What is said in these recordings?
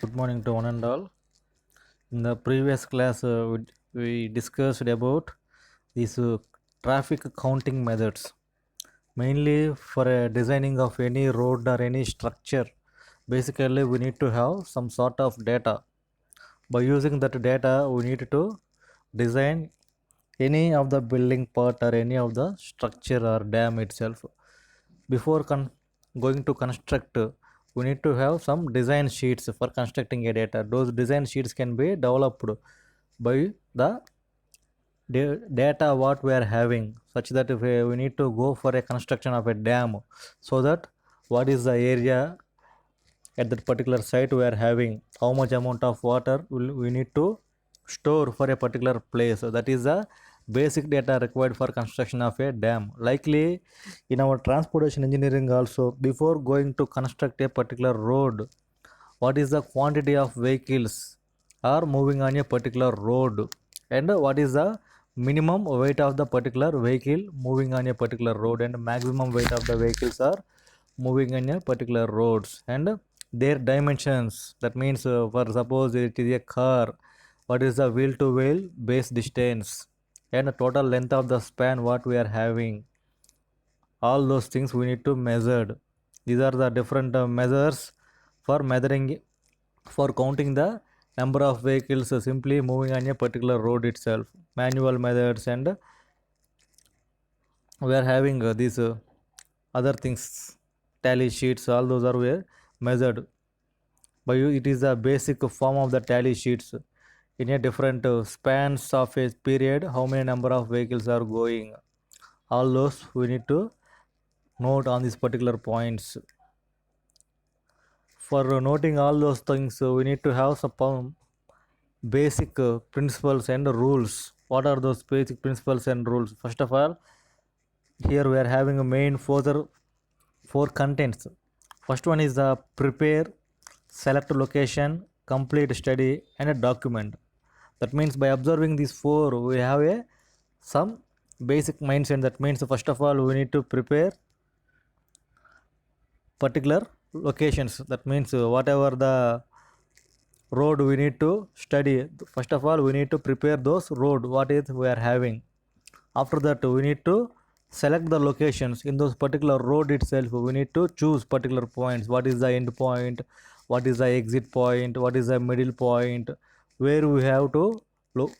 Good morning to one and all. In the previous class, we discussed about these traffic counting methods, mainly for designing of any road or any structure. Basically, we need to have some sort of data. By using that data, we need to design any of the building part or any of the structure or dam itself. Before going to construct, we need to have some design sheets for constructing a data. Those design sheets can be developed by the data what we are having, such that if we need to go for a construction of a dam, so that what is the area at that particular site we are having, how much amount of water will we need to store for a particular place. So that is the basic data required for construction of a dam. Likely in our transportation engineering also, before going to construct a particular road, what is the quantity of vehicles are moving on a particular road, and what is the minimum weight of the particular vehicle moving on a particular road, and maximum weight of the vehicles are moving on a particular roads, and their dimensions. That means for suppose it is a car, what is the wheel to wheel base distance, and the total length of the span what we are having. All those things we need to measure. These are the different measures for measuring, for counting the number of vehicles simply moving on a particular road itself. Manual methods, and we are having these other things, tally sheets, all those are were measured by you. It is the basic form of the tally sheets. In a different spans of a period, how many number of vehicles are going, all those we need to note on these particular points. For noting all those things, we need to have some basic principles and rules. What are those basic principles and rules? First of all, here we are having a main four contents. First one is the prepare, select location, complete study, and a document. That means by observing these four, we have a some basic mindset. That means first of all we need to prepare particular locations. That means whatever the road we need to study, first of all we need to prepare those road what is we are having. After that we need to select the locations in those particular road itself. We need to choose particular points, what is the end point, what is the exit point, what is the middle point, where we have to look.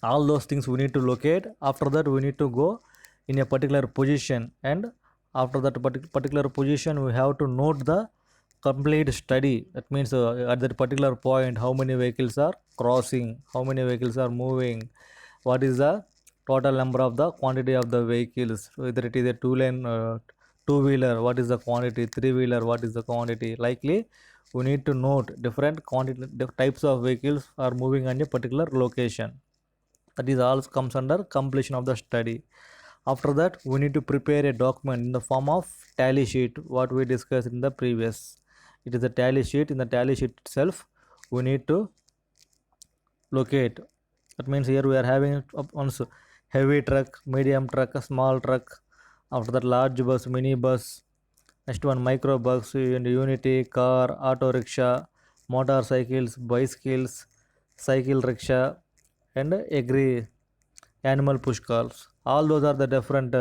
All those things we need to locate. After that we need to go in a particular position, and after that particular position we have to note the complete study. That means at that particular point how many vehicles are crossing, how many vehicles are moving, what is the total number of the quantity of the vehicles, whether it is a two wheeler, what is the quantity, three wheeler, what is the quantity. Likely we need to note different quantity types of vehicles are moving on a particular location. That is all comes under completion of the study. After that we need to prepare a document in the form of tally sheet, what we discussed in the previous. It is a tally sheet. In the tally sheet itself we need to locate. That means here we are having also heavy truck, medium truck, small truck. After that large bus, mini bus. Next one micro bus and unity, car, auto rickshaw, motorcycles, bicycles, cycle rickshaw, and agri animal push cars. All those are the different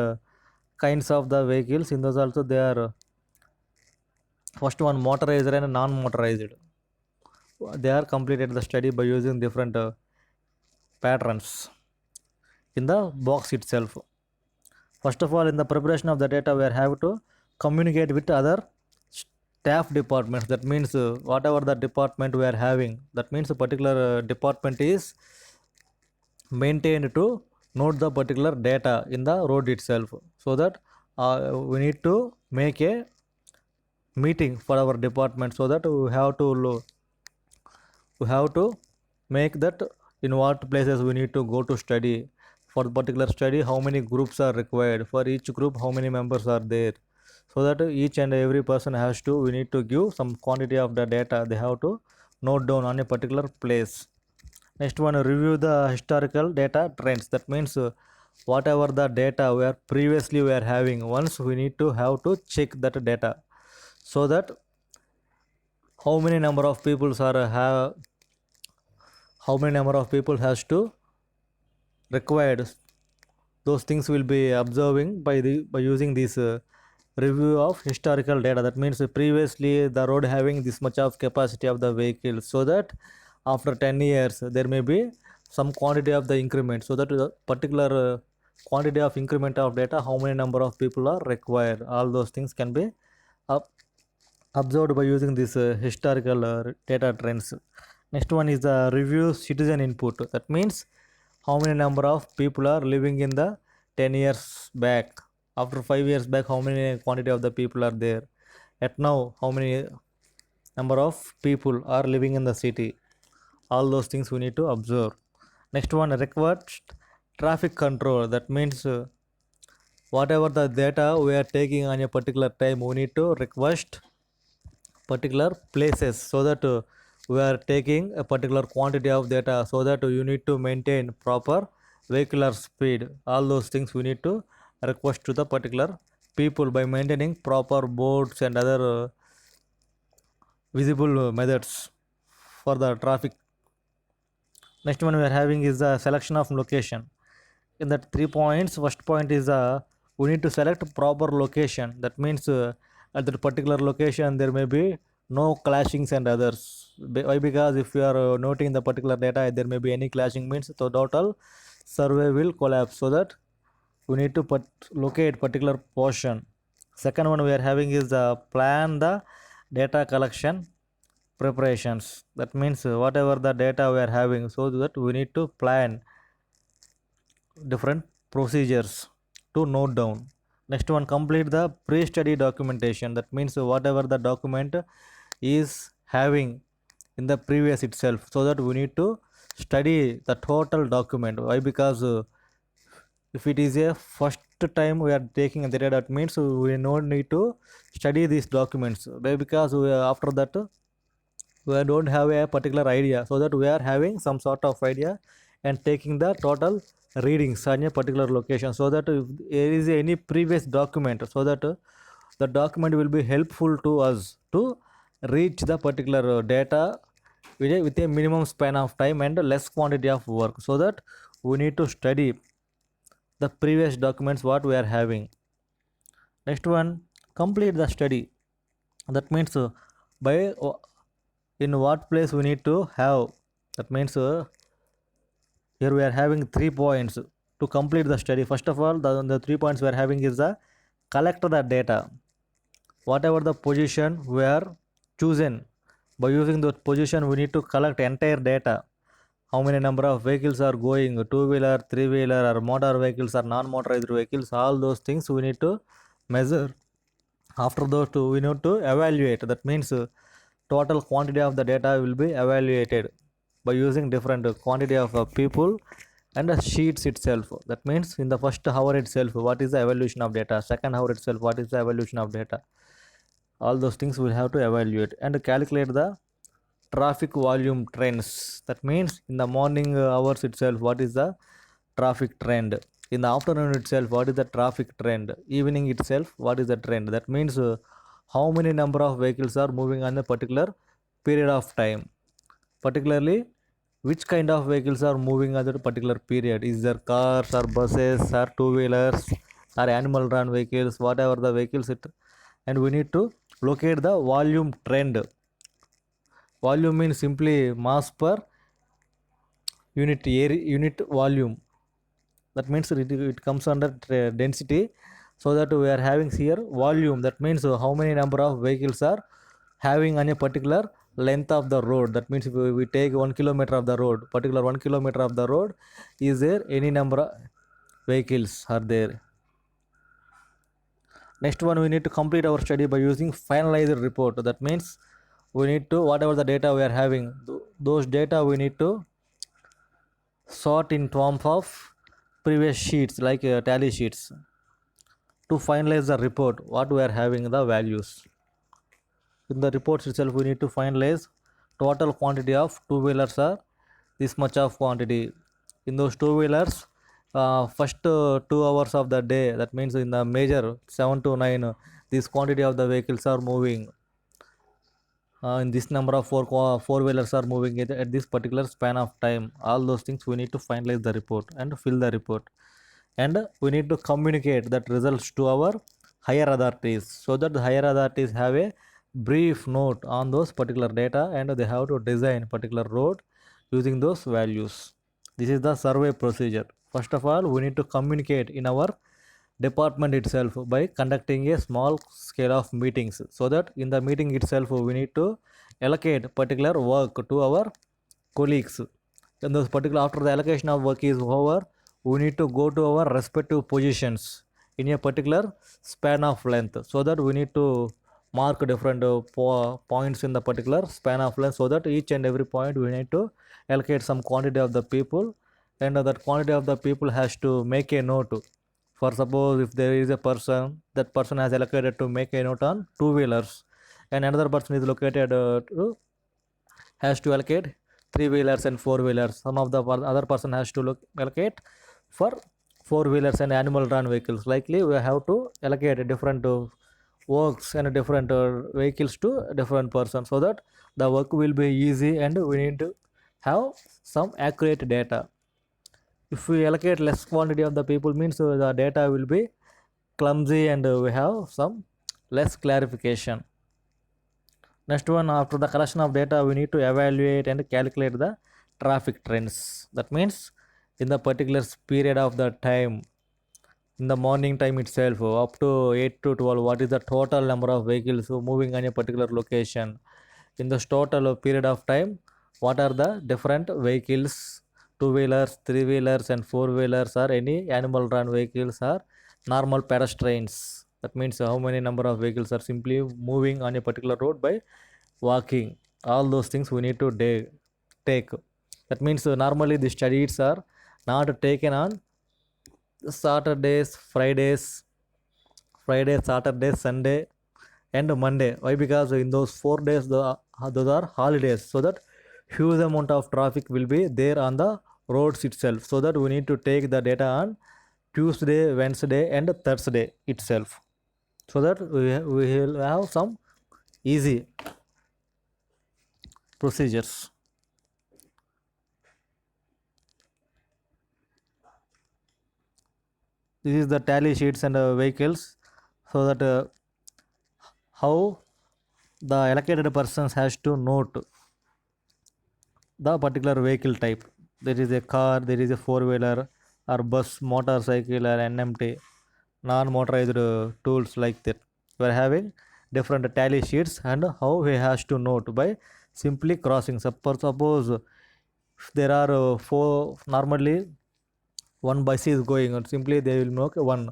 kinds of the vehicles. In those also they are first one motorized and non-motorized. They are completed the study by using different patterns in the box itself. First of all, in the preparation of the data, we have to communicate with other staff departments. That means whatever the department we are having, that means a particular department is maintained to note the particular data in the road itself. So that we need to make a meeting for our department, so that we have to make that in what places we need to go to study. For the particular study how many groups are required, for each group how many members are there, so that each and every person has to, we need to give some quantity of the data they have to note down on a particular place. Next one, review the historical data trends. That means whatever the data we are previously we are having, once we need to have to check that data, so that how many number of people are have how many number of people has to required, those things will be observing by using this review of historical data. That means previously the road having this much of capacity of the vehicle, so that after 10 years there may be some quantity of the increment, so that the particular quantity of increment of data, how many number of people are required, all those things can be up, observed by using this historical data trends. Next one is the review citizen input. That means how many number of people are living in the 10 years back. After 5 years back, how many quantity of the people are there. At now, how many number of people are living in the city. All those things we need to observe. Next one, request traffic control. That means whatever the data we are taking on a particular time, we need to request particular places, so that we are taking a particular quantity of data, so that you need to maintain proper vehicular speed. All those things we need to request to the particular people by maintaining proper boards and other visible methods for the traffic. Next one we are having is the selection of location. In that 3 points, first point is we need to select proper location. That means at that particular location there may be no clashings and others. Why? Because if you are noting the particular data, there may be any clashing, means the total survey will collapse, so that we need to locate particular portion. Second one we are having is plan the data collection preparations. That means whatever the data we are having, so that we need to plan different procedures to note down. Next one, complete the pre-study documentation. That means whatever the document is having in the previous itself, so that we need to study the total document. Why? Because if it is a first time we are taking the data, that means we no need to study these documents. Why? Because after that we don't have a particular idea, so that we are having some sort of idea and taking the total readings on a particular location, so that if there is any previous document, so that the document will be helpful to us to reach the particular data with a minimum span of time and less quantity of work, so that we need to study the previous documents what we are having. Next one, complete the study. That means by in what place we need to have. That means here we are having 3 points to complete the study. First of all, the 3 points we are having is the collect the data. Whatever the position we are chosen, by using the position we need to collect entire data. How many number of vehicles are going, two-wheeler, three-wheeler, or motor vehicles, or non-motorized vehicles, all those things we need to measure. After those two, we need to evaluate. That means total quantity of the data will be evaluated by using different quantity of people and sheets itself. That means in the first hour itself, what is the evaluation of data, second hour itself, what is the evaluation of data, all those things we'll have to evaluate and calculate the traffic volume trends. That means in the morning hours itself, what is the traffic trend, in the afternoon itself, what is the traffic trend, evening itself, what is the trend. That means how many number of vehicles are moving on a particular period of time, particularly which kind of vehicles are moving at a particular period. Is there cars or buses or two-wheelers or animal run vehicles, whatever the vehicles it, and we need to locate the volume trend. Volume means simply mass per unit area, unit volume. That means it comes under density, so that we are having here volume. That means how many number of vehicles are having on a particular length of the road. That means if we take 1 kilometer of the road, particular 1 kilometer of the road, is there any number of vehicles are there. Next one, we need to complete our study by using finalized report. That means we need to, whatever the data we are having, those data we need to sort in form of previous sheets, like tally sheets, to finalize the report what we are having the values. In the reports itself, we need to finalize total quantity of two-wheelers are this much of quantity. In those two-wheelers, first 2 hours of the day, that means in the major 7 to 9, this quantity of the vehicles are moving. in this number of four wheelers are moving at this particular span of time. All those things we need to finalize the report and fill the report, and we need to communicate that results to our higher authorities, so that the higher authorities have a brief note on those particular data, and they have to design particular road using those values. This is the survey procedure. First of all, we need to communicate in our department itself by conducting a small scale of meetings, so that in the meeting itself we need to allocate particular work to our colleagues. And those particular, after the allocation of work is over, we need to go to our respective positions in a particular span of length, so that we need to mark different points in the particular span of length, so that each and every point we need to allocate some quantity of the people, and that quantity of the people has to make a note. For suppose if there is a person, that person has allocated to make a note on two wheelers, and another person is located has to allocate three wheelers and four wheelers. Some of the other person has to allocate for four wheelers and animal run vehicles. Likely we have to allocate different works and different vehicles to different persons, so that the work will be easy, and we need to have some accurate data. If we allocate less quantity of the people, means the data will be clumsy, and we have some less clarification. Next one, after the collection of data, we need to evaluate and calculate the traffic trends. That means in the particular period of the time, in the morning time itself, up to 8 to 12, what is the total number of vehicles moving on a particular location? In this total period of time, what are the different vehicles, two wheelers, three wheelers, and four wheelers, or any animal run vehicles, or normal pedestrians? That means how many number of vehicles are simply moving on a particular road by walking. All those things we need to take. That means normally the studies are not taken on Saturdays, Friday, Saturday, Sunday, and Monday. Why? Because in those 4 days, those are holidays, so that huge amount of traffic will be there on the roads itself. So that we need to take the data on Tuesday, Wednesday, and Thursday itself, so that we will have some easy procedures. This is the tally sheets and vehicles, so that how the allocated persons has to note the particular vehicle type. There is a car, there is a four-wheeler, or bus, motorcycle, or NMT, non-motorized tools like that. We are having different tally sheets, and how he has to note by simply crossing. Suppose if there are four, normally one bus is going, and simply they will make one.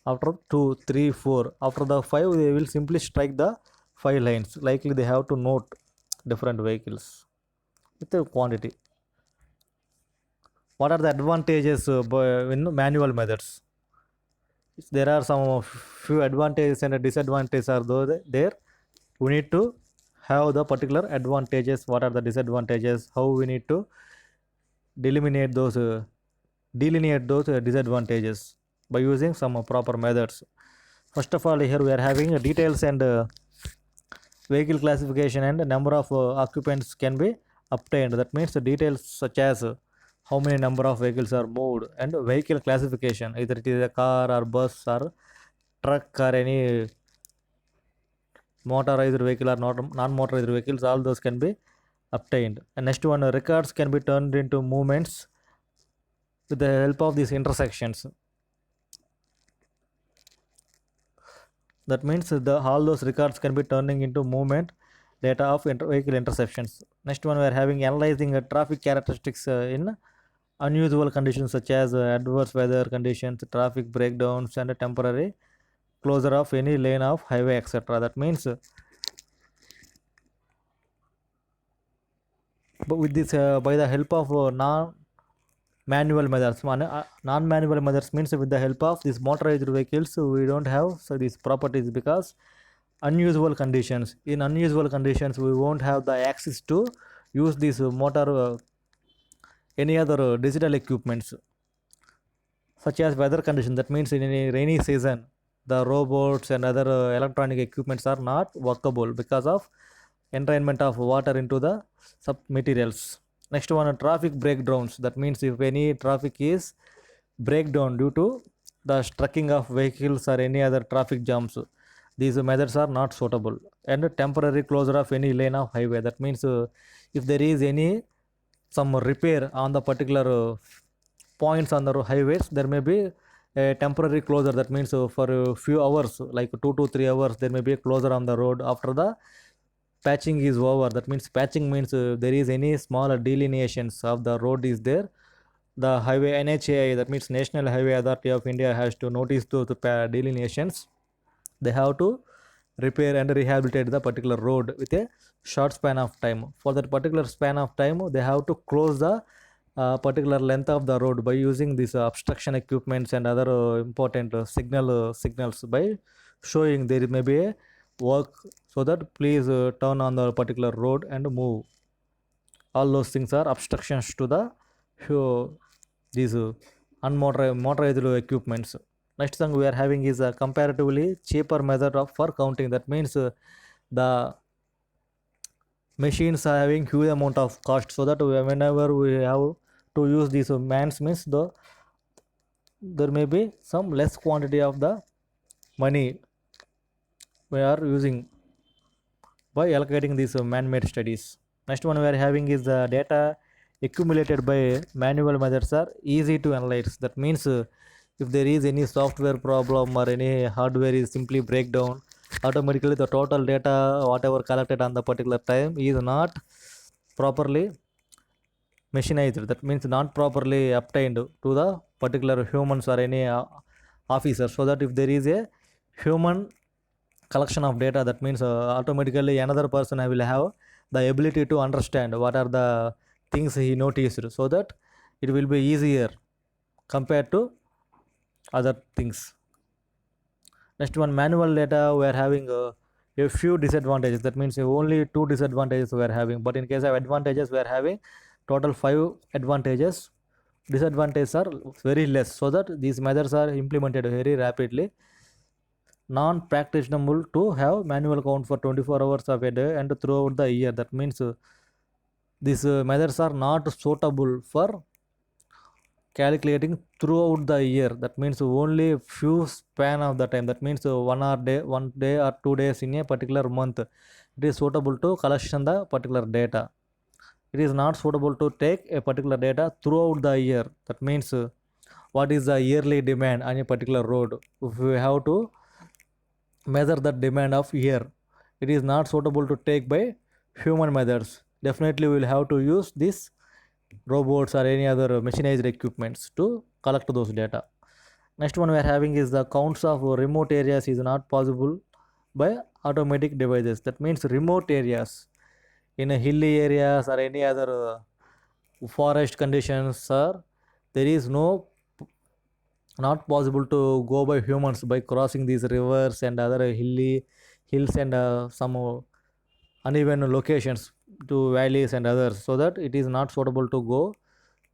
After two, three, four, after the five, they will simply strike the five lines. Likely they have to note different vehicles with the quantity. What are the advantages in manual methods? There are some few advantages and disadvantages are there. We need to have the particular advantages. What are the disadvantages? How we need to delineate those disadvantages by using some proper methods. First of all, here we are having details and vehicle classification and number of occupants can be obtained. That means the details such as how many number of vehicles are moved, and vehicle classification, either it is a car or bus or truck or any motorized vehicle or not non-motorized vehicles, all those can be obtained. And next one, records can be turned into movements with the help of these intersections. That means all those records can be turning into movement data of vehicle intersections. Next one, we are having analyzing traffic characteristics in unusual conditions such as adverse weather conditions, traffic breakdowns, and temporary closure of any lane of highway, etc. That means but with this by the help of non-manual methods, non-manual methods means with the help of these motorized vehicles we don't have so these properties, because unusual conditions, in unusual conditions we won't have the access to use this motor any other digital equipments such as weather condition. That means in any rainy season the robots and other electronic equipments are not workable because of entrainment of water into the sub materials. Next one, traffic breakdowns. That means if any traffic is breakdown due to the strucking of vehicles or any other traffic jams, these methods are not suitable. And temporary closure of any lane of highway. That means if there is any some repair on the particular points on the highways, there may be a temporary closure. That means for a few hours, like 2 to 3 hours, there may be a closure on the road after the patching is over. That means patching means there is any small delineations of the road is there, the highway NHAI, that means National Highway Authority of India, has to notice those delineations. They have to repair and rehabilitate the particular road with a short span of time. For that particular span of time, they have to close the particular length of the road by using these obstruction equipments and other important signals by showing there may be a work, so that please turn on the particular road and move. All those things are obstructions to the these unmotorized motorized equipments. Next thing we are having is a comparatively cheaper method of for counting. That means the machines are having huge amount of cost, so that whenever we have to use these mans means there may be some less quantity of the money we are using by allocating these man-made studies. Next one we are having is the data accumulated by manual methods are easy to analyze. That means if there is any software problem or any hardware is simply breakdown, automatically the total data whatever collected on the particular time is not properly machinized. That means not properly obtained to the particular humans or any officer, so that if there is a human collection of data, that means automatically another person will have the ability to understand what are the things he noticed, so that it will be easier compared to other things. Next one, manual data we are having a few disadvantages. That means only 2 disadvantages we are having, but in case of advantages we are having total 5 advantages. Disadvantages are very less, so that these methods are implemented very rapidly. Non-practicable to have manual count for 24 hours of a day and throughout the year. That means these methods are not suitable for calculating throughout the year. That means only few span of the time. That means 1 day or 2 days in a particular month, it is suitable to collection the particular data. It is not suitable to take a particular data throughout the year. That means what is the yearly demand on a particular road. If we have to measure the demand of year, it is not suitable to take by human methods. Definitely we will have to use this robots or any other machinized equipments to collect those data. Next one we are having is the counts of remote areas is not possible by automatic devices. That means remote areas in a hilly areas or any other forest conditions, sir, there is not possible to go by humans by crossing these rivers and other hilly hills and some uneven locations to valleys and others, so that it is not suitable to go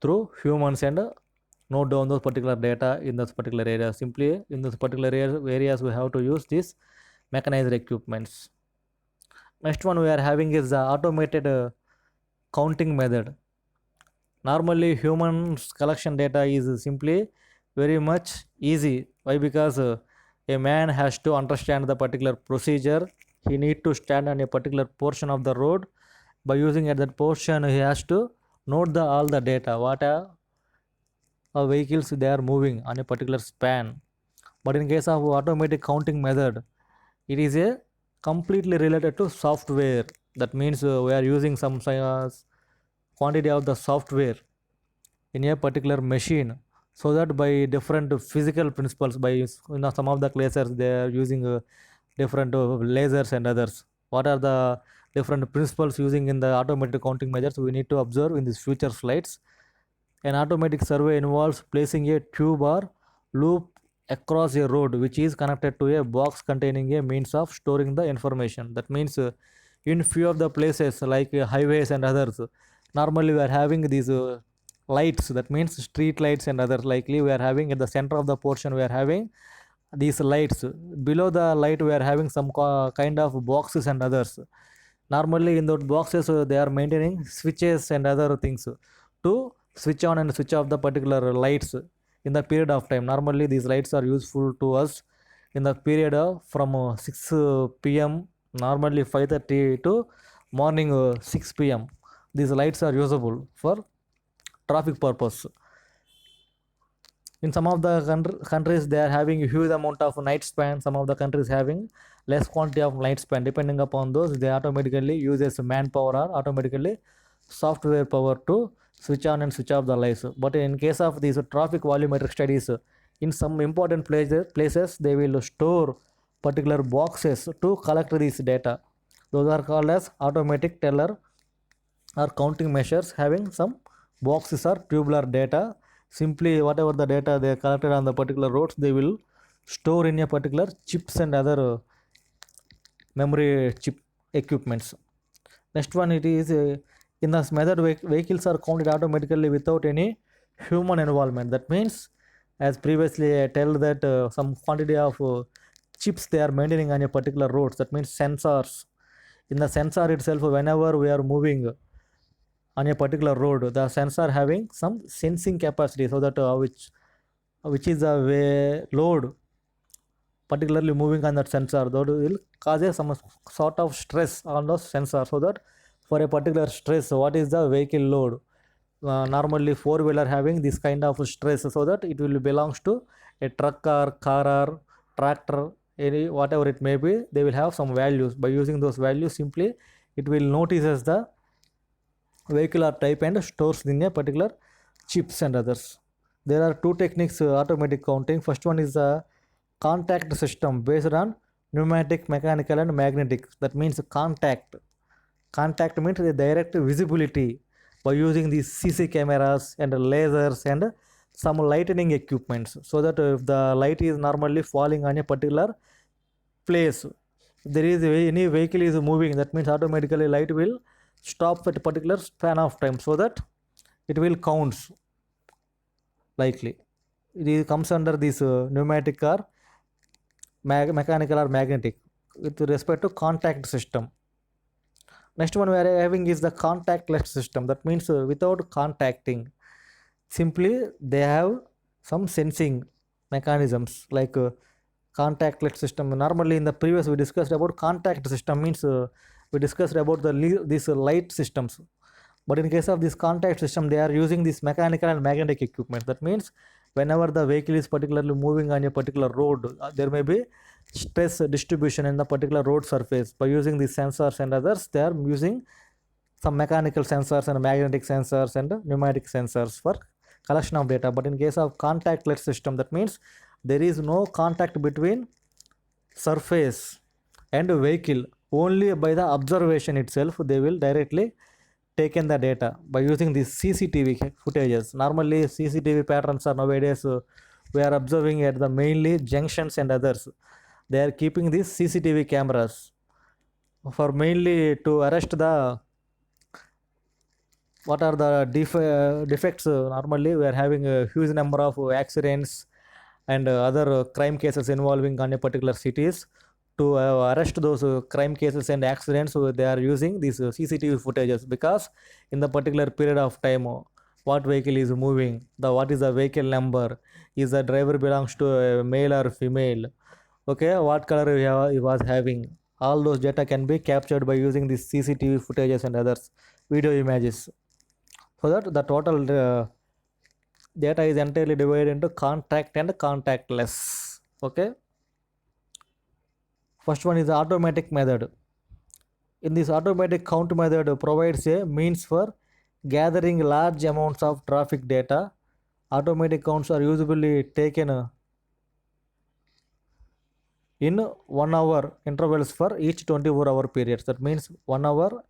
through humans and note down those particular data in those particular areas. Simply in those particular areas we have to use these mechanized equipments. Next one we are having is the automated counting method. Normally humans collection data is simply very much easy. Why? Because a man has to understand the particular procedure. He need to stand on a particular portion of the road. By using at that portion, he has to note all the data what vehicles they are moving on a particular span. But in case of automatic counting method, it is a completely related to software. That means we are using some quantity of the software in a particular machine, so that by different physical principles, by some of the lasers they are using different lasers and others. What are the different principles using in the automated counting measures we need to observe in these future slides. An automatic survey involves placing a tube or loop across a road which is connected to a box containing a means of storing the information. That means in few of the places like highways and others, normally we are having these lights. That means street lights and others. Likely we are having at the center of the portion we are having these lights. Below the light we are having some kind of boxes and others. Normally in those boxes they are maintaining switches and other things to switch on and switch off the particular lights in the period of time. Normally these lights are useful to us in the period of from 6 p.m, normally 5:30 to morning 6 p.m. These lights are usable for traffic purpose. In some of the countries they are having a huge amount of night span, some of the countries having less quantity of night span. Depending upon those, they automatically uses manpower or automatically software power to switch on and switch off the lights. But in case of these traffic volumetric studies, in some important places they will store particular boxes to collect this data. Those are called as automatic teller or counting measures, having some boxes or tubular data. Simply whatever the data they collected on the particular roads, they will store in a particular chips and other memory chip equipments. Next one, it is in this method vehicles are counted automatically without any human involvement. That means, as previously I tell that some quantity of chips they are maintaining on a particular roads. That means sensors. In the sensor itself, whenever we are moving on a particular road, the sensor having some sensing capacity, so that which is the way load particularly moving on that sensor, that will cause some sort of stress on those sensors, so that for a particular stress, what is the vehicle load, normally four-wheeler having this kind of stress, so that it will belongs to a truck or car or tractor, any whatever it may be, they will have some values. By using those values, simply it will notices the vehicle or type and stores in a particular chips and others. There are two techniques automatic counting. First one is the contact system based on pneumatic, mechanical and magnetic. That means contact. Contact means the direct visibility by using these CC cameras and lasers and some lightning equipments, so that if the light is normally falling on a particular place, if there is any vehicle is moving, that means automatically light will stop at a particular span of time, so that it will counts likely. It comes under this pneumatic or mechanical or magnetic with respect to contact system. Next one we are having is the contactless system. That means without contacting, simply they have some sensing mechanisms like contactless system. Normally in the previous we discussed about contact system, means we discussed about these light systems. But in case of this contact system, they are using this mechanical and magnetic equipment. That means whenever the vehicle is particularly moving on a particular road, there may be stress distribution in the particular road surface. By using these sensors and others, they are using some mechanical sensors and magnetic sensors and pneumatic sensors for collection of data. But in case of contactless system, that means there is no contact between surface and vehicle. Only by the observation itself, they will directly taken the data by using these CCTV footages. Normally CCTV patterns are nowadays we are observing at the mainly junctions and others. They are keeping these CCTV cameras for mainly to arrest the what are the defects. Normally we are having a huge number of accidents and other crime cases involving on a particular cities. To arrest those crime cases and accidents, they are using these CCTV footages, because in the particular period of time, what vehicle is moving, what is the vehicle number, is the driver belongs to a male or female, okay, what color he was having, all those data can be captured by using these CCTV footages and others video images, so that the total data is entirely divided into contact and contactless. Okay, first one is the automatic method. In this automatic count method provides a means for gathering large amounts of traffic data. Automatic counts are usually taken in 1 hour intervals for each 24-hour periods. That means 1 hour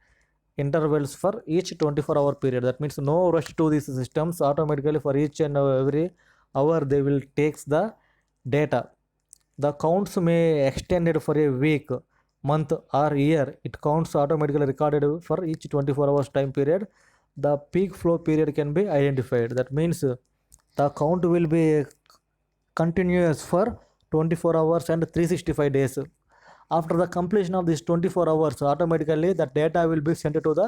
intervals for each 24-hour period. That means no rush to these systems. Automatically for each and every hour they will takes the data. The counts may extended for a week, month or year. It counts automatically recorded for each 24 hours time period. The peak flow period can be identified. That means the count will be continuous for 24 hours and 365 days. After the completion of these 24 hours, automatically the data will be sent to the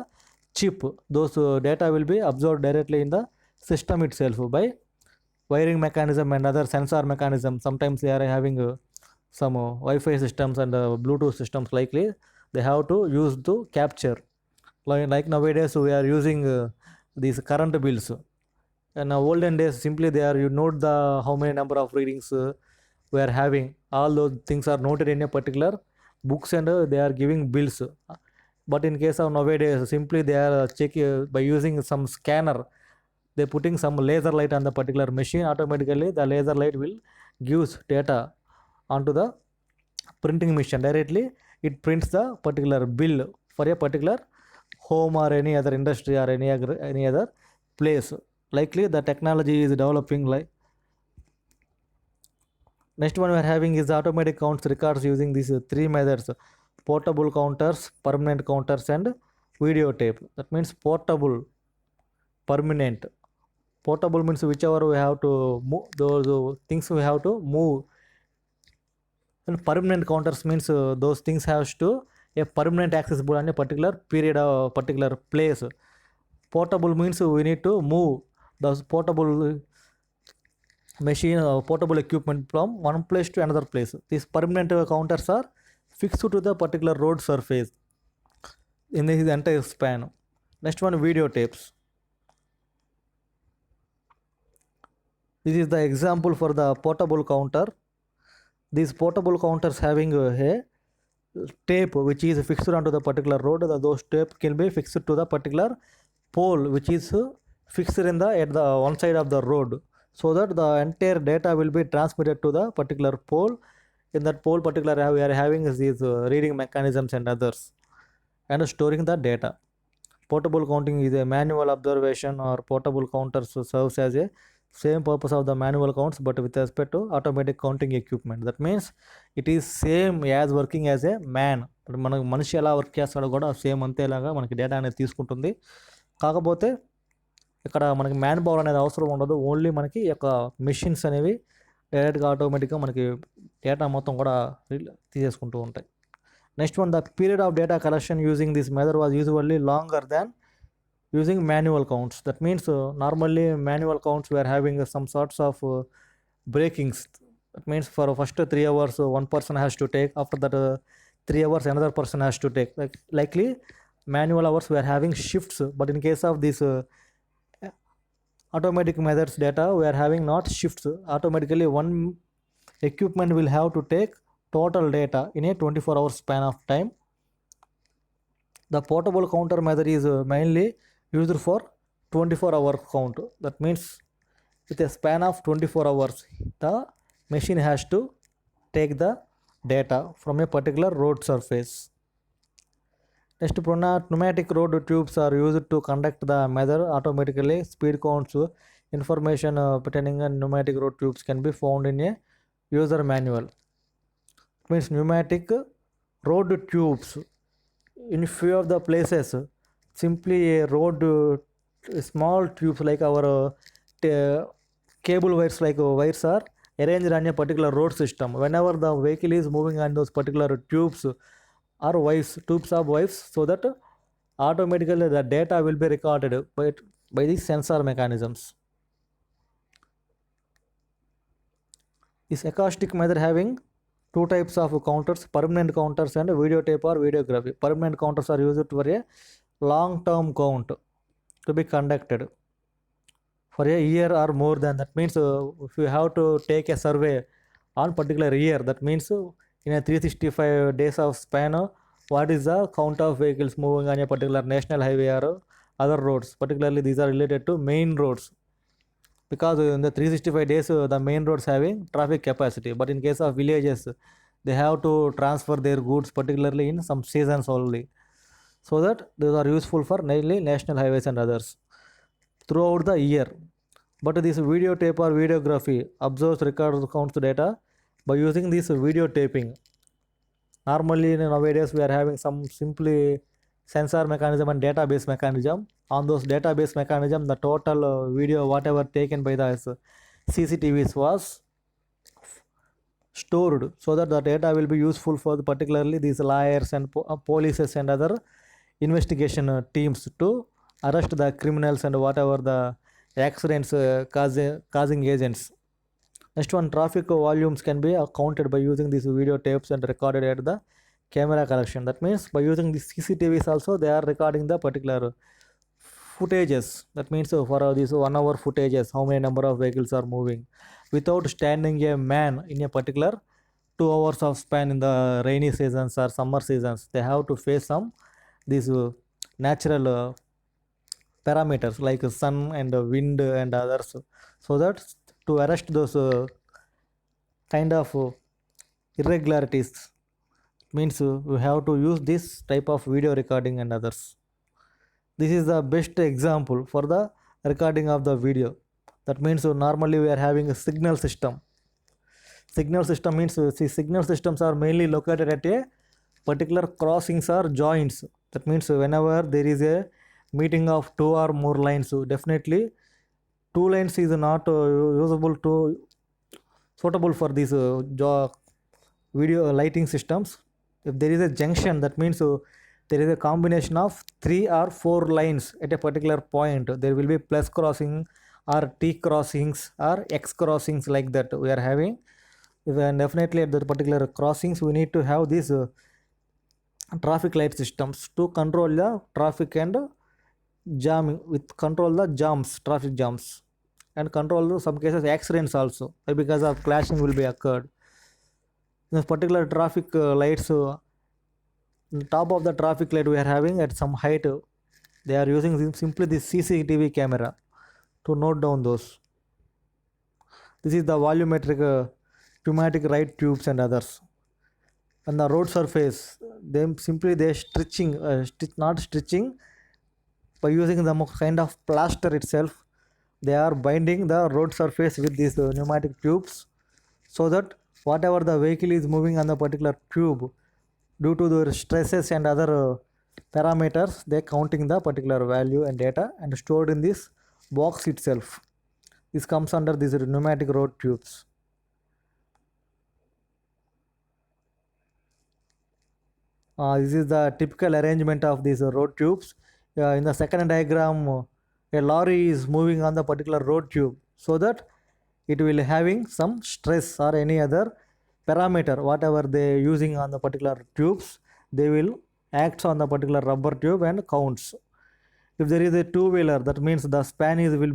chip. Those data will be absorbed directly in the system itself by wiring mechanism and other sensor mechanism. Sometimes they are having some Wi-Fi systems and Bluetooth systems. Likely they have to use to capture. Like nowadays we are using these current bills. And olden days, simply they are, you note the how many number of readings we are having. All those things are noted in a particular books, and they are giving bills. But in case of nowadays, simply they are checking by using some scanner. They putting some laser light on the particular machine. Automatically the laser light will gives data onto the printing machine. Directly it prints the particular bill for a particular home or any other industry or any other place. Likely the technology is developing. Like next one we are having is automatic counts records using these three methods: portable counters, permanent counters, and videotape. That means portable, permanent. Portable means whichever we have to move, those things we have to move. And permanent counters means those things has to a permanent accessible on a particular period or particular place. Portable means we need to move those portable machine or portable equipment from one place to another place. These permanent counters are fixed to the particular road surface in the entire span. Next one, videotapes. This is the example for the portable counter. These portable counters having a tape which is fixed onto the particular road. Those tape can be fixed to the particular pole which is fixed in the at the one side of the road, so that the entire data will be transmitted to the particular pole. In that pole particular we are having these reading mechanisms and others, and storing the data. Portable counting is a manual observation, or portable counters serves as a same purpose of the manual counts but with respect to automatic counting equipment. That means it is same as working as a man. మనకు మనిషి ఎలా work చేస్తాడో కూడా same అంతేలాగా మనకి data అనేది తీసుకుంటుంది. కాకపోతే ఇక్కడ మనకి మ్యాన్ పవర్ అనేది అవసరం ఉండదు. ఓన్లీ మనకి ఈ యొక్క మెషిన్స్ అనేవి డైరెక్ట్గా ఆటోమేటిక్గా మనకి డేటా మొత్తం కూడా తీసేసుకుంటూ ఉంటాయి. Next one, the period of data collection using this method was usually longer than using manual counts. That means normally manual counts we are having some sorts of breakings. That means for first 3 hours one person has to take, after that 3 hours another person has to take. Likely manual hours we are having shifts, but in case of this automatic methods data we are having not shifts. Automatically one equipment will have to take total data in a 24-hour span of time. The portable counter method is mainly used for 24-hour count. That means with a span of 24 hours the machine has to take the data from a particular road surface. Next, pneumatic road tubes are used to conduct the method automatically. Speed counts information pertaining to pneumatic road tubes can be found in a user manual. It means pneumatic road tubes in few of the places, simply a road small tubes like our cable wires, like wires are arranged on a particular road system. Whenever the vehicle is moving on those particular tubes or wires, tubes of wires, so that automatically the data will be recorded by these sensor mechanisms. This acoustic method having two types of counters: permanent counters and videotape or videography. Permanent counters are used for a long term count to be conducted for a year or more than. That means if you have to take a survey on particular year, that means in a 365 days of span, what is the count of vehicles moving on a particular national highway or other roads. Particularly these are related to main roads, because in the 365 days the main roads having traffic capacity, but in case of villages they have to transfer their goods particularly in some seasons only, so that those are useful for mainly national highways and others throughout the year. But this videotape or videography observes, records, counts the data by using this videotaping. Normally nowadays we are having some simply sensor mechanism and database mechanism. On those database mechanism, the total video whatever taken by the CCTVs was stored, so that the data will be useful for particularly these lawyers and polices and other investigation teams to arrest the criminals and whatever the accidents causing agents. Next one, traffic volumes can be counted by using these video tapes and recorded at the camera collection. That means by using the CCTVs also they are recording the particular footages. That means for these 1 hour footages, how many number of vehicles are moving, without standing a man in a particular 2 hours of span in the rainy seasons or summer seasons. They have to face some these natural parameters like sun and wind and others, so that to arrest those kind of irregularities means we have to use this type of video recording and others. This is the best example for the recording of the video. That means normally we are having a signal system. Signal system means see, signal systems are mainly located at a particular crossings or joints. That means whenever there is a meeting of two or more lines, so definitely two lines is not usable to suitable for these video lighting systems. If there is a junction, that means there is a combination of 3 or 4 lines at a particular point. There will be plus crossing or T crossings or X crossings, like that we are having. And definitely at that particular crossings we need to have these traffic light systems to control the traffic and jamming, with control the jams, traffic jams, and control some cases accidents also, because of clashing will be occurred. In this particular traffic lights, on top of the traffic light we are having at some height, they are using simply the CCTV camera to note down those. This is the volumetric pneumatic light tubes and others. On the road surface, they stitching, not stitching, by using the kind of plaster itself. They are binding the road surface with these pneumatic tubes, so that whatever the vehicle is moving on the particular tube, due to the stresses and other parameters, they counting the particular value and data and stored in this box itself. This comes under these pneumatic road tubes. This is the typical arrangement of these road tubes. In the second diagram, a lorry is moving on the particular road tube, so that it will having some stress or any other parameter, whatever they using on the particular tubes, they will act on the particular rubber tube and counts. If there is a two-wheeler, that means the span will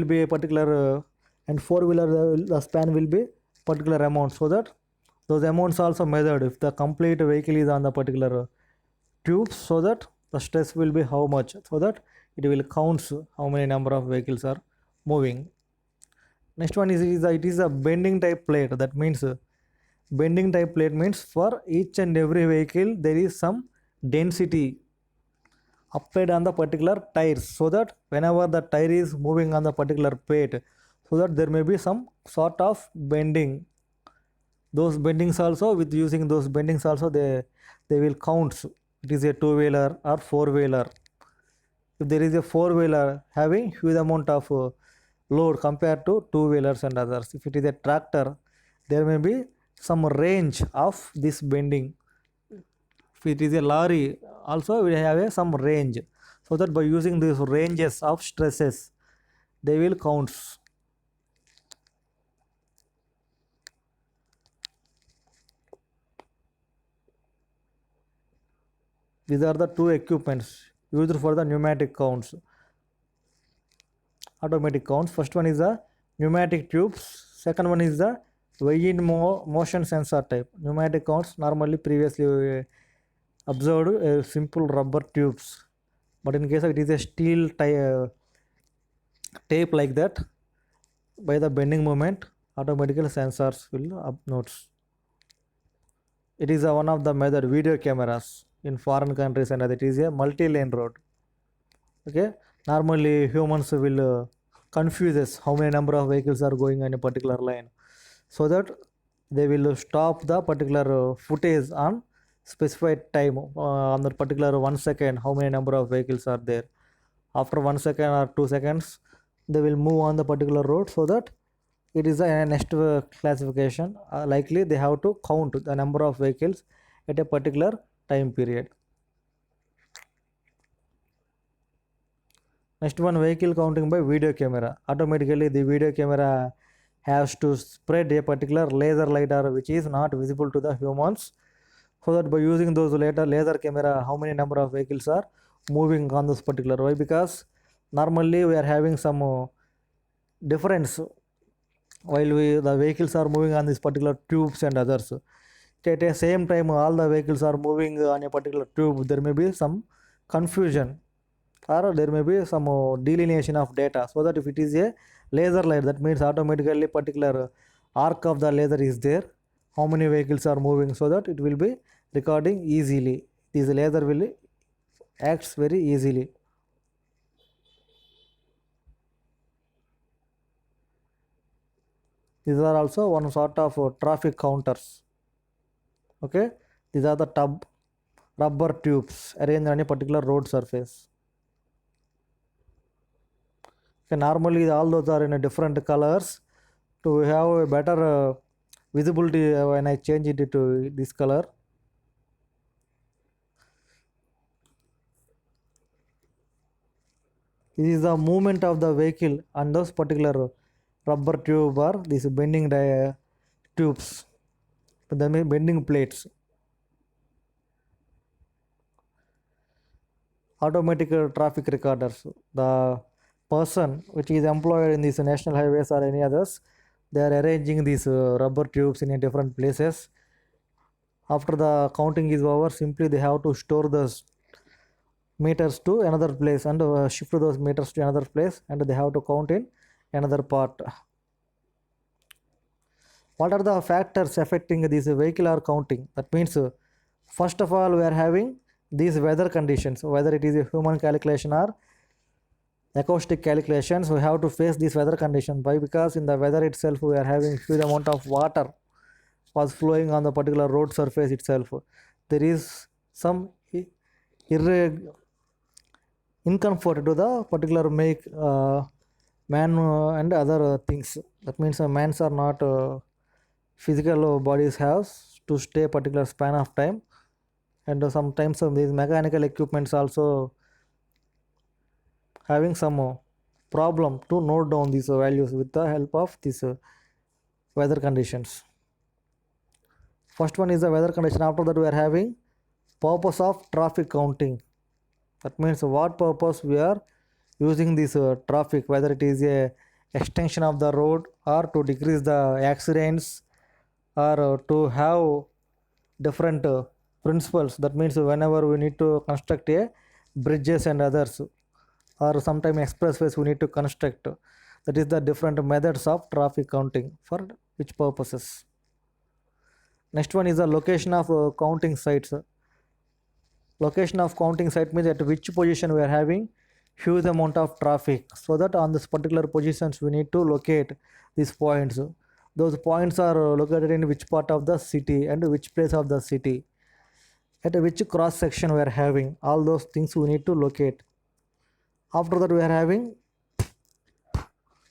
be a particular and four-wheeler the span will be particular amount, so that those amounts also measured if the complete vehicle is on the particular tubes, so that the stress will be how much, so that it will counts how many number of vehicles are moving. Next one is it is a bending type plate. That means bending type plate means for each and every vehicle there is some density applied on the particular tires, so that whenever the tire is moving on the particular plate, so that there may be some sort of bending. Those bendings also, with using those bendings also, they will count. It is a two-wheeler or four-wheeler. If there is a four-wheeler having huge amount of load compared to two-wheelers and others, if it is a tractor, there may be some range of this bending. If it is a lorry, also we have some range, so that by using these ranges of stresses, they will count. These are the two equipments used for the pneumatic counts, automatic counts. First one is the pneumatic tubes, second one is the weigh in motion sensor type. Pneumatic counts, normally previously we observed simple rubber tubes, but in case of it is a steel tape like that, by the bending moment automatically sensors will notes. It is one of the method video cameras in foreign countries, and it is a multi-lane road. Okay, normally humans will confuses how many number of vehicles are going on a particular line, so that they will stop the particular footage on specified time, on the particular 1 second how many number of vehicles are there. After 1 second or 2 seconds they will move on the particular road, so that it is a next classification. Likely they have to count the number of vehicles at a particular time period. Next one, vehicle counting by video camera. Automatically the video camera has to spread a particular laser light or which is not visible to the humans, so that by using those laser camera, how many number of vehicles are moving on this particular way. Because normally we are having some difference while the vehicles are moving on these particular tubes and others. At the same time all the vehicles are moving on a particular tube, there may be some confusion or there may be some delineation of data. So that if it is a laser light, that means automatically particular arc of the laser is there, how many vehicles are moving, so that it will be recording easily. This laser will acts very easily. These are also one sort of traffic counters. Okay, these are the rubber tubes arranged on a particular road surface. Okay, normally all those are in a different colors to have a better visibility. When I change it to this color, this is the movement of the vehicle on those particular rubber tube or these bending tubes, the bending plates. Automatic traffic recorders, the person which is employed in these national highways or any others, they are arranging these rubber tubes in a different places. After the counting is over, simply they have to store those meters to another place and shift those meters to another place, and they have to count in another part. What are the factors affecting this vehicular counting? That means first of all we are having these weather conditions, whether it is a human calculation or acoustic calculations. We have to face this weather condition. Why? Because in the weather itself we are having huge amount of water was flowing on the particular road surface itself. There is some incomfort to the particular make man and other things. That means mans are not physical bodies have to stay a particular span of time, and sometimes these mechanical equipments also having some problem to note down these values with the help of these weather conditions. First one is the weather condition. After that we are having purpose of traffic counting. That means what purpose we are using this traffic, whether it is a extension of the road or to decrease the accidents or to have different principles. That means whenever we need to construct a bridges and others, or sometimes expressways we need to construct, that is the different methods of traffic counting for which purposes. Next one is the location of counting sites. Location of counting site means at which position we are having huge amount of traffic, so that on this particular positions we need to locate these points. Those points are located in which part of the city and which place of the city, at which cross section we are having, all those things we need to locate. After that we are having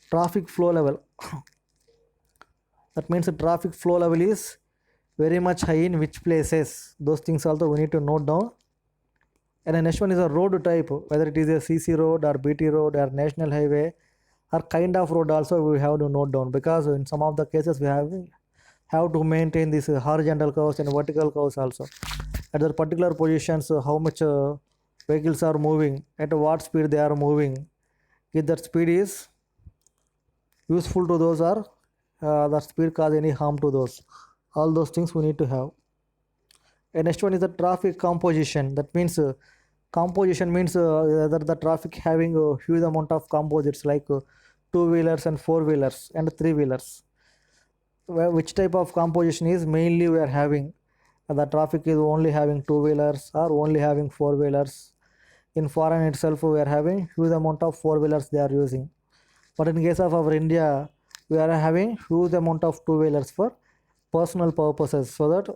traffic flow level. That means the traffic flow level is very much high in which places, those things also we need to note down. And the next one is a road type, whether it is a CC road or BT road or national highway or kind of road also we have to note down, because in some of the cases we have to maintain this horizontal curves and vertical curves also. At the particular positions, how much vehicles are moving, at what speed they are moving, if that speed is useful to those or that speed cause any harm to those, all those things we need to have. And next one is the traffic composition. That means composition means whether the traffic having a huge amount of composites like two-wheelers and four-wheelers and three-wheelers. Which type of composition is mainly we are having? The traffic is only having two-wheelers or only having four-wheelers. In foreign itself we are having huge amount of four-wheelers they are using. But in case of our India, we are having huge amount of two-wheelers for personal purposes, so that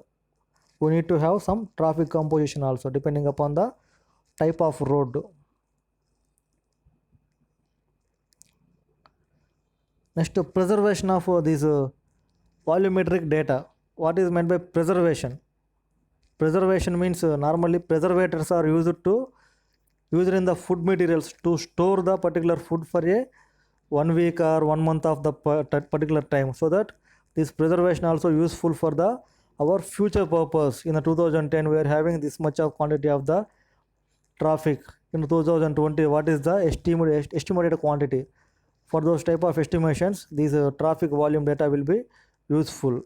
we need to have some traffic composition also depending upon the type of road. Next, preservation of these volumetric data. What is meant by preservation? Preservation means normally preservators are used in the food materials to store the particular food for a 1 week or 1 month of the particular time, so that this preservation also useful for the our future purpose. In the 2010 we are having this much of quantity of the traffic. In 2020 what is the estimated quantity? For those type of estimations, these traffic volume data will be useful.